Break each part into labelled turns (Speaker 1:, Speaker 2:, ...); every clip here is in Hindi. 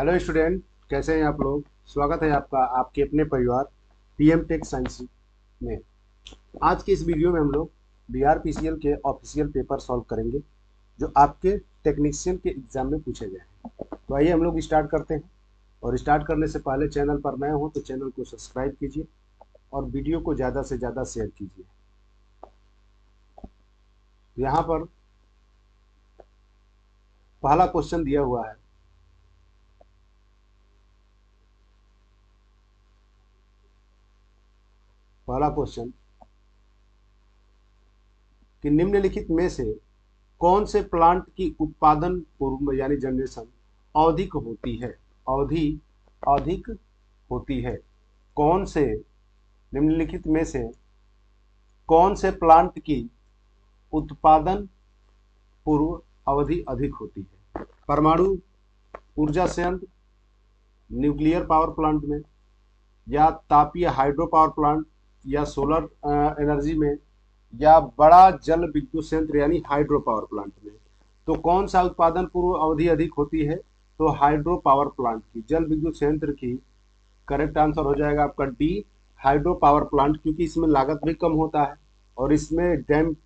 Speaker 1: हेलो स्टूडेंट, कैसे हैं आप लोग। स्वागत है आपका आपके अपने परिवार पीएम टेक साइंस में। आज के इस वीडियो में हम लोग बीआरपीसीएल के ऑफिशियल पेपर सॉल्व करेंगे जो आपके टेक्नीशियन के एग्जाम में पूछे गए हैं। तो आइए हम लोग स्टार्ट करते हैं। और स्टार्ट करने से पहले चैनल पर नए हो तो चैनल को सब्सक्राइब कीजिए और वीडियो को ज़्यादा से ज़्यादा शेयर कीजिए। यहाँ पर पहला क्वेश्चन दिया हुआ है। पहला क्वेश्चन कि निम्नलिखित में से कौन से प्लांट की उत्पादन पूर्व यानी जनरेशन अधिक होती है। अवधि अधिक होती है। कौन से निम्नलिखित में से कौन से प्लांट की उत्पादन पूर्व अवधि अधिक होती है। परमाणु ऊर्जा संयंत्र, न्यूक्लियर पावर प्लांट में, या तापीय हाइड्रो पावर प्लांट, या सोलर एनर्जी में, या बड़ा जल विद्युत संयंत्र यानी हाइड्रो पावर प्लांट में। तो कौन सा उत्पादन पूर्व अवधि अधिक होती है। तो हाइड्रो पावर प्लांट की, जल विद्युत संयंत्र की। करेक्ट आंसर हो जाएगा आपका डी, हाइड्रो पावर प्लांट, क्योंकि इसमें लागत भी कम होता है और इसमें डैम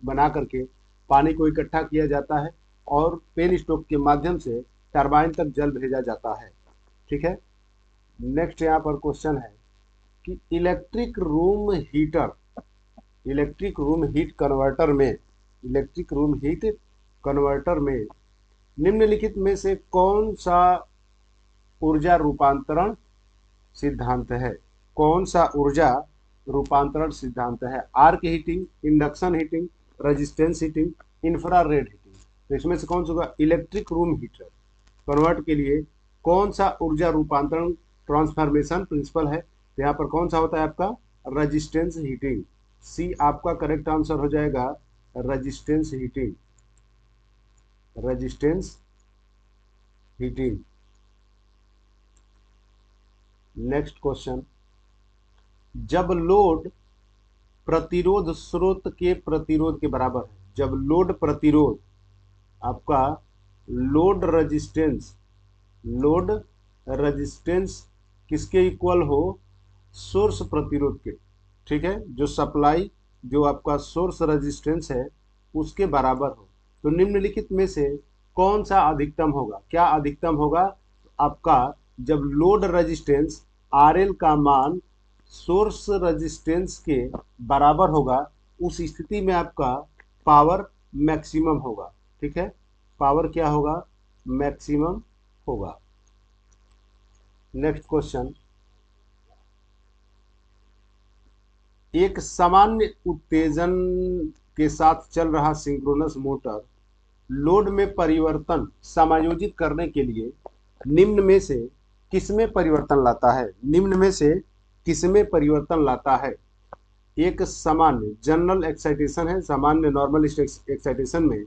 Speaker 1: बना करके पानी को इकट्ठा किया जाता है और पेन स्टोक के माध्यम से टरबाइन तक जल भेजा जाता है। ठीक है। नेक्स्ट यहाँ पर क्वेश्चन है कि इलेक्ट्रिक रूम हीट कन्वर्टर में निम्नलिखित में से कौन सा ऊर्जा रूपांतरण सिद्धांत है। कौन सा ऊर्जा रूपांतरण सिद्धांत है। Arc heating, induction heating, resistance heating, infrared heating. तो इसमें से कौन सा होगा। इलेक्ट्रिक रूम हीटर कन्वर्ट के लिए कौन सा ऊर्जा रूपांतरण ट्रांसफॉर्मेशन प्रिंसिपल है। तो यहाँ पर कौन सा होता है आपका रेजिस्टेंस हीटिंग। सी आपका करेक्ट आंसर हो जाएगा resistance heating. Resistance heating. Next question, जब लोड प्रतिरोध स्रोत के प्रतिरोध के बराबर है। जब लोड प्रतिरोध आपका लोड रेजिस्टेंस किसके इक्वल हो। सोर्स प्रतिरोध के। ठीक है। जो सप्लाई जो आपका सोर्स रेजिस्टेंस है उसके बराबर हो। तो निम्नलिखित में से कौन सा अधिकतम होगा। क्या अधिकतम होगा आपका। जब लोड रेजिस्टेंस RL का मान सोर्स रेजिस्टेंस के बराबर होगा उस स्थिति में आपका पावर मैक्सिमम होगा। ठीक है। पावर क्या होगा, मैक्सिमम होगा। नेक्स्ट क्वेश्चन, एक सामान्य उत्तेजन के साथ चल रहा सिंक्रोनस मोटर लोड में परिवर्तन समायोजित करने के लिए निम्न में से किसमें परिवर्तन लाता है। निम्न में से किसमें परिवर्तन लाता है। एक सामान्य जनरल एक्साइटेशन है, सामान्य नॉर्मल एक्साइटेशन में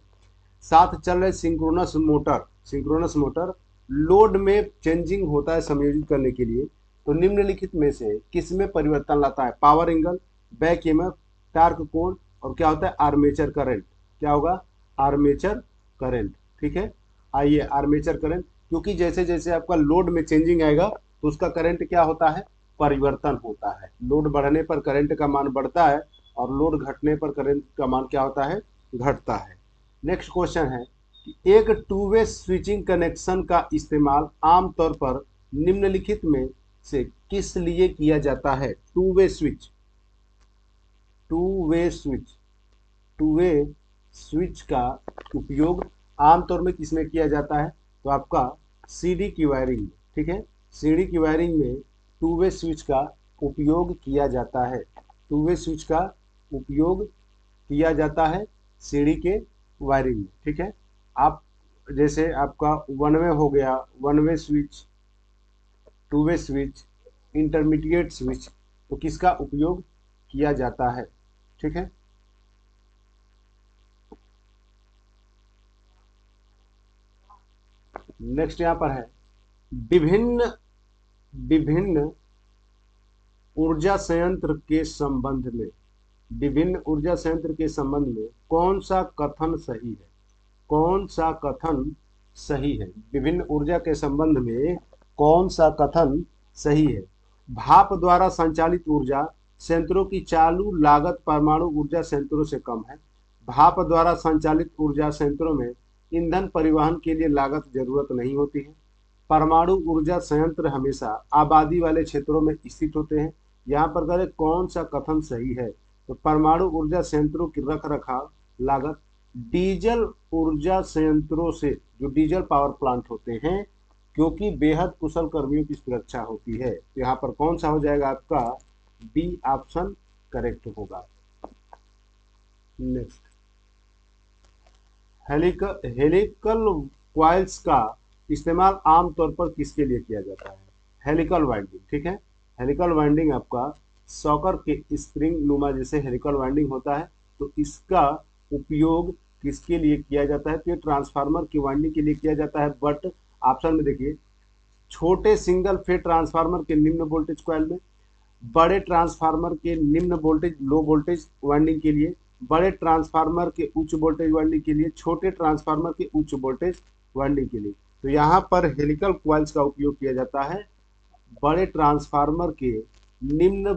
Speaker 1: साथ चल रहे सिंक्रोनस मोटर लोड में चेंजिंग होता है समायोजित करने के लिए। तो निम्नलिखित में से किसमें परिवर्तन लाता है। Power angle, back EMF, torque कोण, और क्या होता है आर्मेचर करंट। क्या होगा, आर्मेचर करंट। ठीक है। आइए आर्मेचर करंट, क्योंकि जैसे जैसे आपका लोड में चेंजिंग आएगा तो उसका करंट क्या होता है, परिवर्तन होता है। लोड बढ़ने पर करंट का मान बढ़ता है और लोड घटने पर करंट का मान क्या होता है, घटता है। नेक्स्ट क्वेश्चन है कि एक टू वे स्विचिंग कनेक्शन का इस्तेमाल आमतौर पर निम्नलिखित में से किस लिए किया जाता है। टू वे स्विच का उपयोग आमतौर में किसमें किया जाता है। तो आपका सीडी की वायरिंग में। ठीक है। सीडी की वायरिंग में टू वे स्विच का उपयोग किया जाता है। टू वे स्विच का उपयोग किया जाता है सीडी के वायरिंग में। ठीक है। आप जैसे आपका वन वे हो गया, one way switch, two way switch, intermediate switch, तो किसका उपयोग किया जाता है। ठीक है। नेक्स्ट यहां पर है विभिन्न विभिन्न ऊर्जा संयंत्र के संबंध में विभिन्न ऊर्जा संयंत्र के संबंध में कौन सा कथन सही है। कौन सा कथन सही है? विभिन्न ऊर्जा के संबंध में कौन सा कथन सही है? भाप द्वारा संचालित ऊर्जा संयंत्रों की चालू लागत परमाणु ऊर्जा संयंत्रों से कम है। भाप द्वारा संचालित ऊर्जा संयंत्रों में ईंधन परिवहन के लिए लागत जरूरत नहीं होती है। परमाणु ऊर्जा संयंत्र हमेशा आबादी वाले क्षेत्रों में स्थित होते हैं। यहाँ पर करें कौन सा कथन सही है? तो परमाणु ऊर्जा संयंत्रों की रख रखाव लागत डीजल ऊर्जा संयंत्रों से, जो डीजल पावर प्लांट होते हैं, क्योंकि बेहद कुशल कर्मियों की सुरक्षा होती है। तो यहाँ पर कौन सा हो जाएगा आपका? बी ऑप्शन करेक्ट होगा। नेक्स्ट, हेलिकल क्वाइल्स का इस्तेमाल आमतौर पर किसके लिए किया जाता है? हेलिकल वाइंडिंग, ठीक है। हेलिकल वाइंडिंग आपका सॉकर के स्प्रिंग नुमा जैसे हेलिकल वाइंडिंग होता है, तो इसका उपयोग किसके लिए किया जाता है? तो ये ट्रांसफार्मर की वाइंडिंग के लिए किया जाता है। बट ऑप्शन में देखिए, छोटे सिंगल फेज ट्रांसफार्मर के निम्न वोल्टेज कॉइल में, बड़े ट्रांसफार्मर के निम्न वोल्टेज लो वोल्टेज वाइंडिंग के लिए, बड़े ट्रांसफार्मर के उच्च वोल्टेज वाइंडिंग के लिए, छोटे ट्रांसफार्मर के उच्च वोल्टेज वाइंडिंग के लिए। तो यहाँ पर हेलिकल क्वाइल्स का उपयोग किया जाता है बड़े ट्रांसफार्मर के निम्न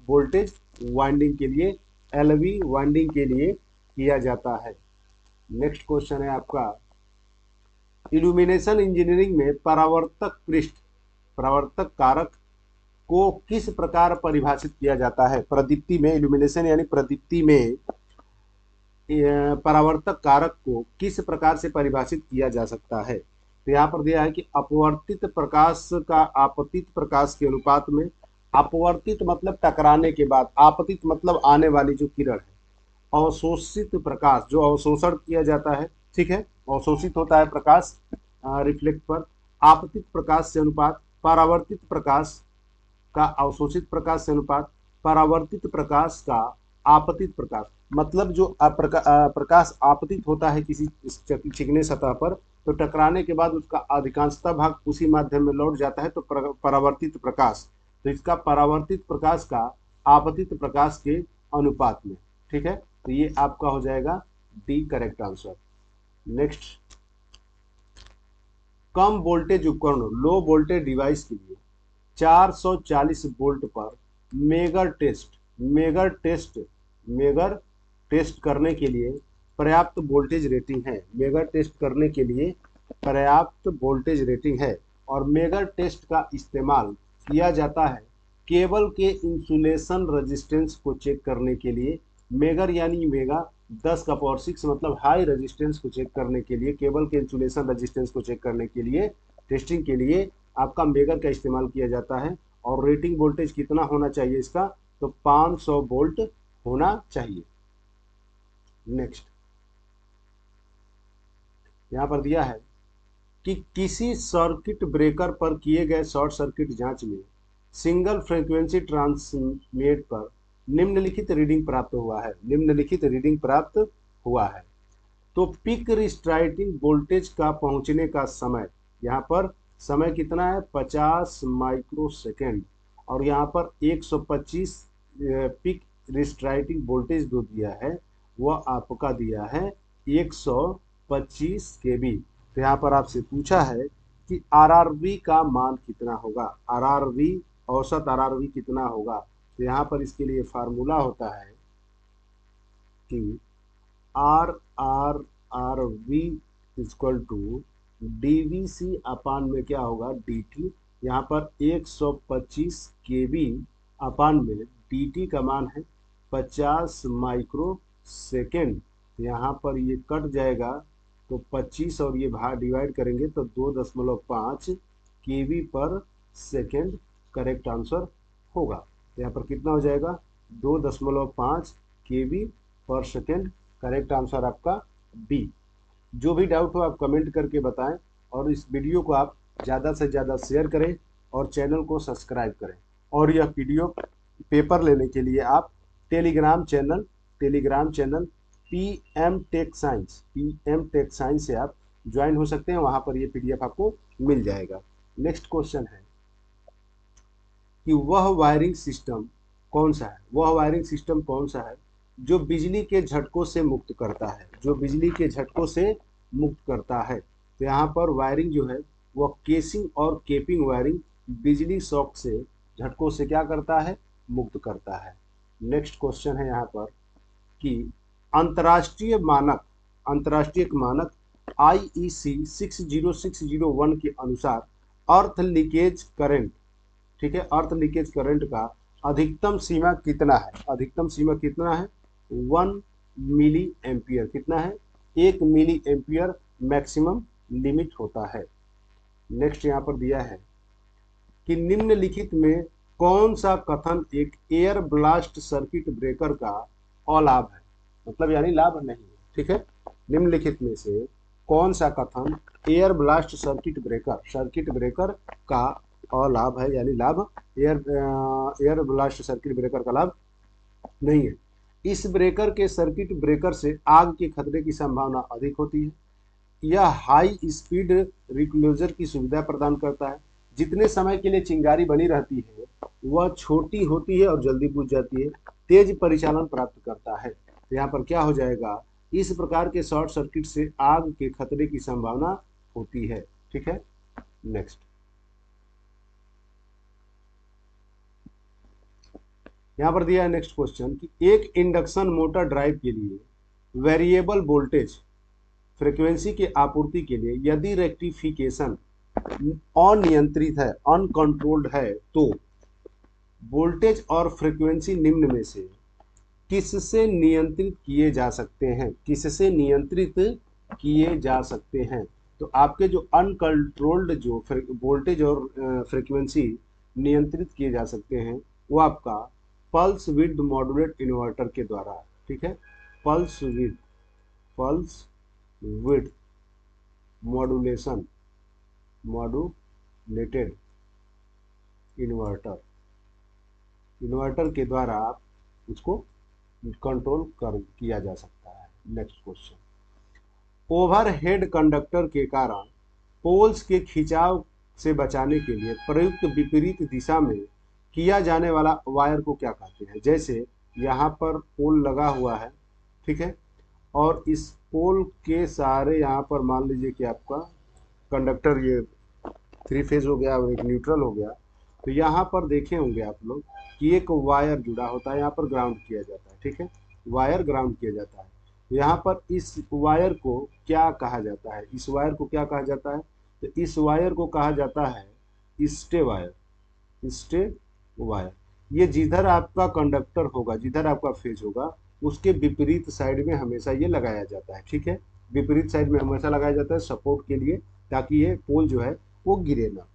Speaker 1: वोल्टेज वाइंडिंग के लिए, एलवी वाइंडिंग के लिए किया जाता है। नेक्स्ट क्वेश्चन है आपका, इल्यूमिनेशन इंजीनियरिंग में परावर्तक कारक को किस प्रकार परिभाषित किया जाता है? प्रदीप्ति में, इल्यूमिनेशन यानी प्रदीप्ति में परावर्तक कारक को किस प्रकार से परिभाषित किया जा सकता है? तो यहाँ पर दिया है कि अपवर्तित प्रकाश का आपतित प्रकाश के अनुपात में, अपवर्तित मतलब टकराने के बाद, आपतित मतलब आने वाली जो किरण है, अवशोषित प्रकाश जो अवशोषण किया जाता है, ठीक है, अवशोषित होता है प्रकाश रिफ्लेक्ट पर, आपतित प्रकाश से अनुपात, परावर्तित प्रकाश का अवशोषित प्रकाश से अनुपात, परावर्तित प्रकाश का आपतित प्रकाश, मतलब जो प्रकाश आपतित होता है किसी चिकने सतह पर, तो टकराने के बाद उसका अधिकांशतः भाग उसी माध्यम में लौट जाता है, तो परावर्तित प्रकाश। तो इसका परावर्तित प्रकाश का आपतित प्रकाश के अनुपात में, ठीक है। तो ये आपका हो जाएगा डी करेक्ट आंसर। नेक्स्ट, कम वोल्टेज उपकरण लो वोल्टेज डिवाइस के लिए 440 वोल्ट पर मेगर टेस्ट करने के लिए पर्याप्त वोल्टेज रेटिंग है। मेगर टेस्ट करने के लिए पर्याप्त वोल्टेज रेटिंग है, और मेगर टेस्ट का इस्तेमाल किया जाता है केबल के इंसुलेशन रेजिस्टेंस को चेक करने के लिए। मेगर यानी मेगा 10⁶ मतलब हाई रेजिस्टेंस को चेक करने के लिए, केबल के इंसुलेशन रेजिस्टेंस को चेक करने के लिए, टेस्टिंग के लिए आपका मेगर का इस्तेमाल किया जाता है। और रेटिंग वोल्टेज कितना होना चाहिए इसका? तो 500 वोल्ट होना चाहिए। नेक्स्ट, यहां पर दिया है कि किसी सर्किट ब्रेकर पर किए गए शॉर्ट सर्किट जांच में सिंगल फ्रीक्वेंसी ट्रांसमिट पर निम्नलिखित रीडिंग प्राप्त हुआ है। तो पीक रिस्ट्राइटिंग वोल्टेज का पहुंचने का समय, यहाँ पर समय कितना है? 50 माइक्रोसेकेंड, और यहाँ पर 125 पीक रिस्ट्राइटिंग वोल्टेज जो दिया है वह आपका दिया है 125 केवी। तो यहाँ पर आपसे पूछा है कि आरआरवी का मान कितना होगा, आरआरवी औसत आरआरवी कितना होगा? तो यहाँ पर इसके लिए फार्मूला होता है कि R R R V equal to DVC upon में क्या होगा? dt। यहाँ पर 125 केवी अपान में dt का मान है 50 माइक्रो सेकेंड। यहाँ पर ये कट जाएगा, तो 25 और ये भाग डिवाइड करेंगे तो 2.5 केवी पर सेकेंड करेक्ट आंसर होगा। तो यहाँ पर कितना हो जाएगा? 2.5 केवी पर सेकेंड करेक्ट आंसर आपका बी। जो भी डाउट हो आप कमेंट करके बताएं, और इस वीडियो को आप ज़्यादा से ज़्यादा शेयर करें और चैनल को सब्सक्राइब करें। और यह पीडीएफ पेपर लेने के लिए आप Telegram channel PM tech science से आप ज्वाइन हो सकते हैं। वहाँ पर ये पीडीएफ आपको मिल जाएगा। नेक्स्ट क्वेश्चन है कि वह वायरिंग सिस्टम कौन सा है जो बिजली के झटकों से मुक्त करता है, मुक्त करता है। तो यहाँ पर वायरिंग जो है वह केसिंग और केपिंग वायरिंग बिजली शॉक से, झटकों से क्या करता है, मुक्त करता है। नेक्स्ट क्वेश्चन है यहाँ पर कि अंतर्राष्ट्रीय मानक IEC 60601 के अनुसार अर्थ लीकेज करंट, ठीक है, अर्थ लीकेज करंट का अधिकतम सीमा कितना है? अधिकतम सीमा कितना है? 1 मिली एम्पियर। कितना है? 1 मिली एम्पियर मैक्सिमम लिमिट होता है। नेक्स्ट यहाँ पर दिया है कि निम्नलिखित में कौन सा कथन एक एयर ब्लास्ट सर्किट ब्रेकर का अलाभ है, मतलब यानी लाभ नहीं है, ठीक है। निम्नलिखित में से कौन सा कथन एयर ब्लास्ट सर्किट ब्रेकर का अलाभ है, यानी लाभ एयर ब्लास्ट सर्किट ब्रेकर का लाभ नहीं है। इस ब्रेकर के सर्किट ब्रेकर से आग के खतरे की संभावना अधिक होती है। यह हाई स्पीड रिक्लोजर की सुविधा प्रदान करता है। जितने समय के लिए चिंगारी बनी रहती है वह छोटी होती है और जल्दी बुझ जाती है। तेज परिचालन प्राप्त करता है। तो यहाँ पर क्या हो जाएगा, इस प्रकार के शॉर्ट सर्किट से आग के खतरे की संभावना होती है, ठीक है। नेक्स्ट यहाँ पर दिया है नेक्स्ट क्वेश्चन कि एक इंडक्शन मोटर ड्राइव के लिए वेरिएबल वोल्टेज फ्रीक्वेंसी की आपूर्ति के लिए यदि रेक्टिफिकेशन अनियंत्रित है, अनकंट्रोल्ड है, तो वोल्टेज और फ्रीक्वेंसी निम्न में से किससे नियंत्रित किए जा सकते हैं? किससे नियंत्रित किए जा सकते हैं? तो आपके जो अनकंट्रोल्ड जो वोल्टेज और फ्रीक्वेंसी नियंत्रित किए जा सकते हैं वो आपका पल्स विड्थ मॉड्यूलेट इन्वर्टर के द्वारा, ठीक है। पल्स विड्थ मॉड्यूलेटेड इन्वर्टर के द्वारा आप उसको कंट्रोल किया जा सकता है। नेक्स्ट क्वेश्चन, ओवरहेड कंडक्टर के कारण पोल्स के खिंचाव से बचाने के लिए प्रयुक्त विपरीत दिशा में किया जाने वाला वायर को क्या कहते हैं? जैसे यहाँ पर पोल लगा हुआ है, ठीक है, और इस पोल के सारे यहाँ पर मान लीजिए कि आपका कंडक्टर ये 3 फेज हो गया और एक न्यूट्रल हो गया। तो यहाँ पर देखे होंगे आप लोग कि एक वायर जुड़ा होता है, यहाँ पर ग्राउंड किया जाता है, ठीक है, वायर ग्राउंड किया जाता है। तो यहाँ पर इस वायर को क्या कहा जाता है? इस वायर को क्या कहा जाता है? तो इस वायर को कहा जाता है स्टे वायर। ये जिधर आपका कंडक्टर होगा, जिधर आपका फेज होगा, उसके विपरीत साइड में हमेशा ये लगाया जाता है, ठीक है, विपरीत साइड में हमेशा लगाया जाता है सपोर्ट के लिए, ताकि ये पोल जो है वो गिरे ना।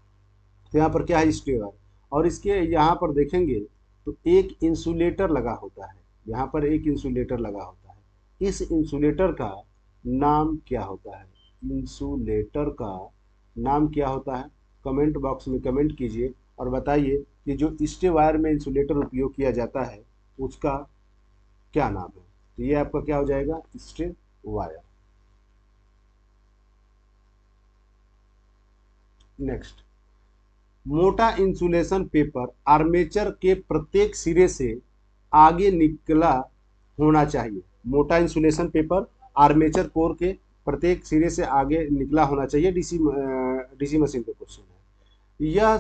Speaker 1: तो यहाँ पर क्या है, स्टे वायर। और इसके यहाँ पर देखेंगे तो एक इंसुलेटर लगा होता है, यहाँ पर एक इंसुलेटर लगा होता है। इस इंसुलेटर का नाम क्या होता है? इंसुलेटर का नाम क्या होता है? कमेंट बॉक्स में कमेंट कीजिए और बताइए कि जो स्टे वायर में इंसुलेटर उपयोग किया जाता है उसका क्या नाम है। तो ये आपका क्या हो जाएगा, स्टे वायर। नेक्स्ट, मोटा इंसुलेशन पेपर आर्मेचर के प्रत्येक सिरे से आगे निकला होना चाहिए। मोटा इंसुलेशन पेपर आर्मेचर कोर के प्रत्येक सिरे से आगे निकला होना चाहिए। डीसी मशीन का क्वेश्चन है। यह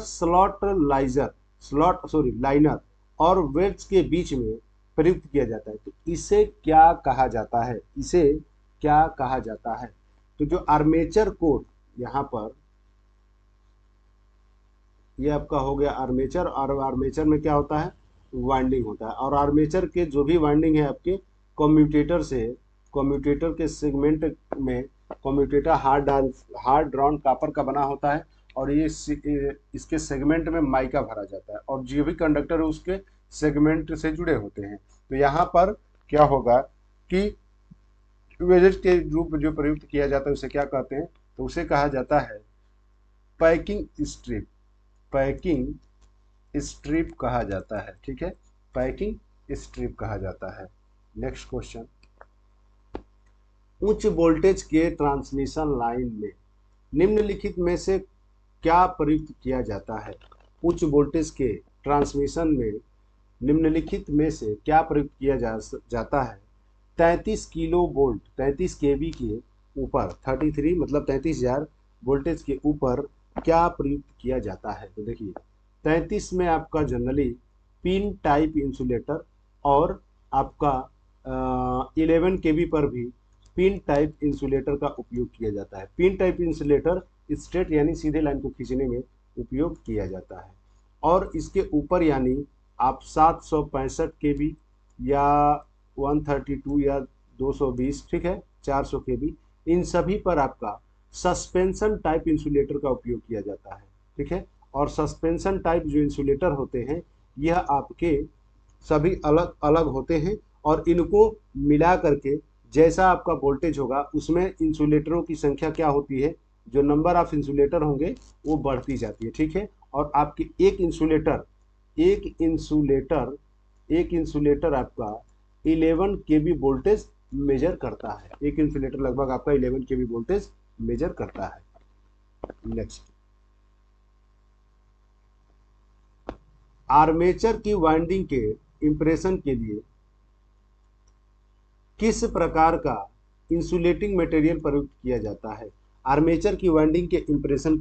Speaker 1: लाइनर और वेट्स के बीच में प्रयुक्त किया जाता है। तो इसे क्या कहा जाता है? इसे क्या कहा जाता है? तो जो आर्मेचर कोर, यहाँ पर ये आपका हो गया आर्मेचर, और आर्मेचर में क्या होता है, वाइंडिंग होता है। और आर्मेचर के जो भी वाइंडिंग है आपके कम्यूटेटर के सेगमेंट में, कम्यूटेटर हार्ड ड्राउन कॉपर का बना होता है, और ये इसके सेगमेंट में माइका भरा जाता है, और जो भी कंडक्टर है उसके सेगमेंट से जुड़े होते हैं। तो यहाँ पर क्या होगा कि वेजेज के रूप में जो प्रयुक्त किया जाता है उसे क्या कहते हैं? तो उसे कहा जाता है पैकिंग स्ट्रिप कहा जाता है, ठीक है, पैकिंग स्ट्रिप कहा जाता है। नेक्स्ट क्वेश्चन, उच्च वोल्टेज के ट्रांसमिशन लाइन में निम्नलिखित में से क्या प्रयुक्त किया जाता है? उच्च वोल्टेज के ट्रांसमिशन में निम्नलिखित में से क्या प्रयुक्त किया जाता है? 33 किलो वोल्ट 33 केवी के ऊपर 33 मतलब 33,000 वोल्टेज के ऊपर क्या प्रयुक्त किया जाता है? तो देखिए 33 में आपका जनरली पिन टाइप इंसुलेटर और आपका 11 केवी पर भी पिन टाइप इंसुलेटर का उपयोग किया जाता है। पिन टाइप इंसुलेटर स्ट्रेट यानी सीधे लाइन को खींचने में उपयोग किया जाता है और इसके ऊपर यानी आप 765 केवी या 132 या 220, ठीक है, 400 केवी, इन सभी पर आपका सस्पेंशन टाइप इंसुलेटर का उपयोग किया जाता है, ठीक है। और सस्पेंशन टाइप जो इंसुलेटर होते हैं यह आपके सभी अलग अलग होते हैं और इनको मिला करके जैसा आपका वोल्टेज होगा उसमें इंसुलेटरों की संख्या क्या होती है, जो नंबर ऑफ इंसुलेटर होंगे वो बढ़ती जाती है, ठीक है। और आपकी एक इंसुलेटर आपका 11 केवी वोल्टेज मेजर करता है। एक इंसुलेटर लगभग आपका 11 केवी वोल्टेज मेजर करता है। नेक्स्ट, आर्मेचर की वाइंडिंग के इंप्रेशन के लिए किस प्रकार का इंसुलेटिंग मटेरियल प्रयुक्त किया जाता है? आर्मेचर की वाइंडिंग के इंटीग्रेशन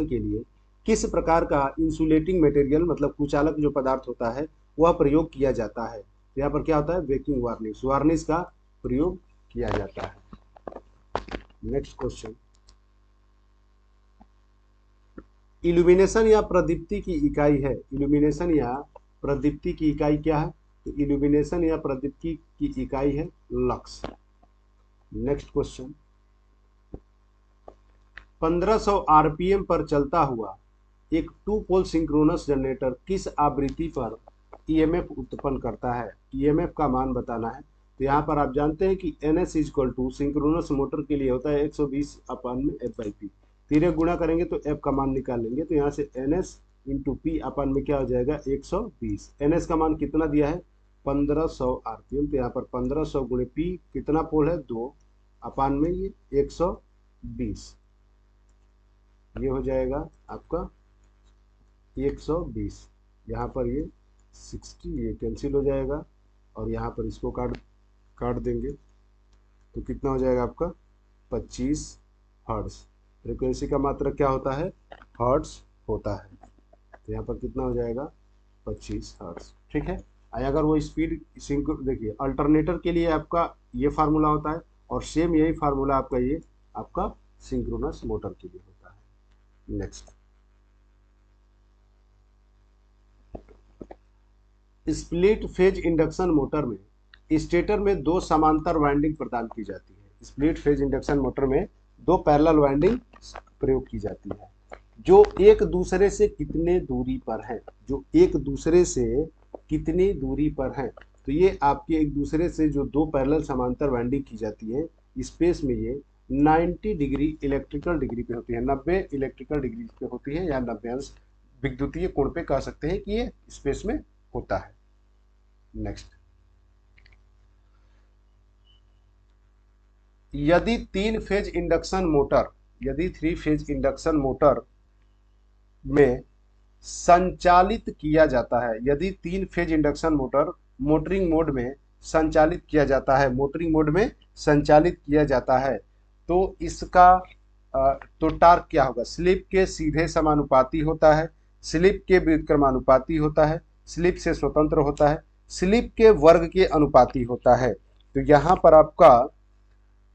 Speaker 1: के लिए किस प्रकार का इंसुलेटिंग मटेरियल मतलब कुचालक जो पदार्थ होता है वह प्रयोग किया जाता है? तो यहाँ पर क्या होता है? बेकिंग वार्निश का प्रयोग किया जाता है। नेक्स्ट क्वेश्चन, इल्यूमिनेशन या प्रदीप्ति की इकाई है। इल्यूमिनेशन या प्रदीप्ति की इकाई क्या है? तो इल्यूमिनेशन या प्रदीप्ति की इकाई है लक्स। नेक्स्ट क्वेश्चन, 1500 आरपीएम पर चलता हुआ एक 2 पोल सिंक्रोनस जनरेटर किस आवृत्ति पर ईएमएफ उत्पन्न करता है? ईएमएफ का मान बताना है। तो यहाँ पर आप जानते हैं कि NS equal to synchronous motor के लिए होता है 120 अपन में F/P। तीरे गुणा करेंगे तो F का मान निकाल लेंगे, तो यहाँ से NS इंटू P अपन में क्या हो जाएगा? 120। NS का मान कितना दिया है? 1500 आरपीएम। तो यहाँ पर 1500 गुणे P कितना पोल है? 2 अपन में ये 120, ये हो जाएगा आपका 120। यहाँ पर ये 60, ये कैंसिल हो जाएगा और यहाँ पर इसको काट देंगे तो कितना हो जाएगा आपका? 25 हर्ट्ज। फ्रीक्वेंसी का मात्रक क्या होता है? हर्ट्ज होता है। तो यहाँ पर कितना हो जाएगा? 25 हर्ट्ज, ठीक है। अगर वो स्पीड देखिए अल्टरनेटर के लिए आपका ये फार्मूला होता है और सेम यही फार्मूला आपका ये आपका सिंक्रोनस मोटर के लिए होता है। Next, split phase induction motor में स्टेटर में 2 समांतर वाइंडिंग प्रदान की जाती है। स्प्लिट फेज इंडक्शन मोटर में 2 पैरेलल वाइंडिंग प्रयोग की जाती है जो एक दूसरे से कितने दूरी पर है? जो एक दूसरे से कितनी दूरी पर है? तो ये आपके एक दूसरे से जो 2 पैरेलल समांतर वाइंडिंग की जाती है स्पेस में ये 90 डिग्री इलेक्ट्रिकल डिग्री पे होती है, 90 इलेक्ट्रिकल डिग्री पे होती है या 90 अंश विद्युतीय कोण पे कह सकते हैं कि ये स्पेस में होता है। नेक्स्ट, यदि 3 फेज इंडक्शन मोटर में संचालित किया जाता है, यदि 3 phase induction motor motoring mode में संचालित किया जाता है तो इसका तो टार्क क्या होगा? स्लिप के सीधे समानुपाती होता है, स्लिप के व्युत्क्रमानुपाती होता है, स्लिप से स्वतंत्र होता है, स्लिप के वर्ग के अनुपाती होता है। तो यहाँ पर आपका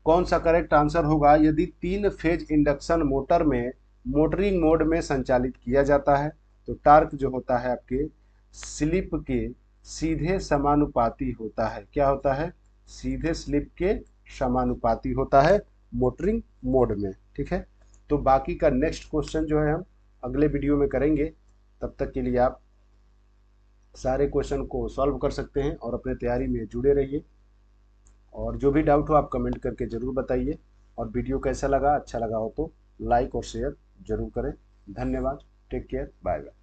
Speaker 1: कौन सा करेक्ट आंसर होगा? यदि 3 फेज इंडक्शन मोटर में मोटरिंग मोड में संचालित किया जाता है तो टार्क जो होता है आपके स्लिप के सीधे समानुपाती होता है। क्या होता है? सीधे स्लिप के समानुपाती होता है मोटरिंग मोड में, ठीक है। तो बाकी का नेक्स्ट क्वेश्चन जो है हम अगले वीडियो में करेंगे। तब तक के लिए आप सारे क्वेश्चन को सॉल्व कर सकते हैं और अपने तैयारी में जुड़े रहिए और जो भी डाउट हो आप कमेंट करके ज़रूर बताइए। और वीडियो कैसा लगा, अच्छा लगा हो तो लाइक और शेयर जरूर करें। धन्यवाद, टेक केयर, बाय बाय।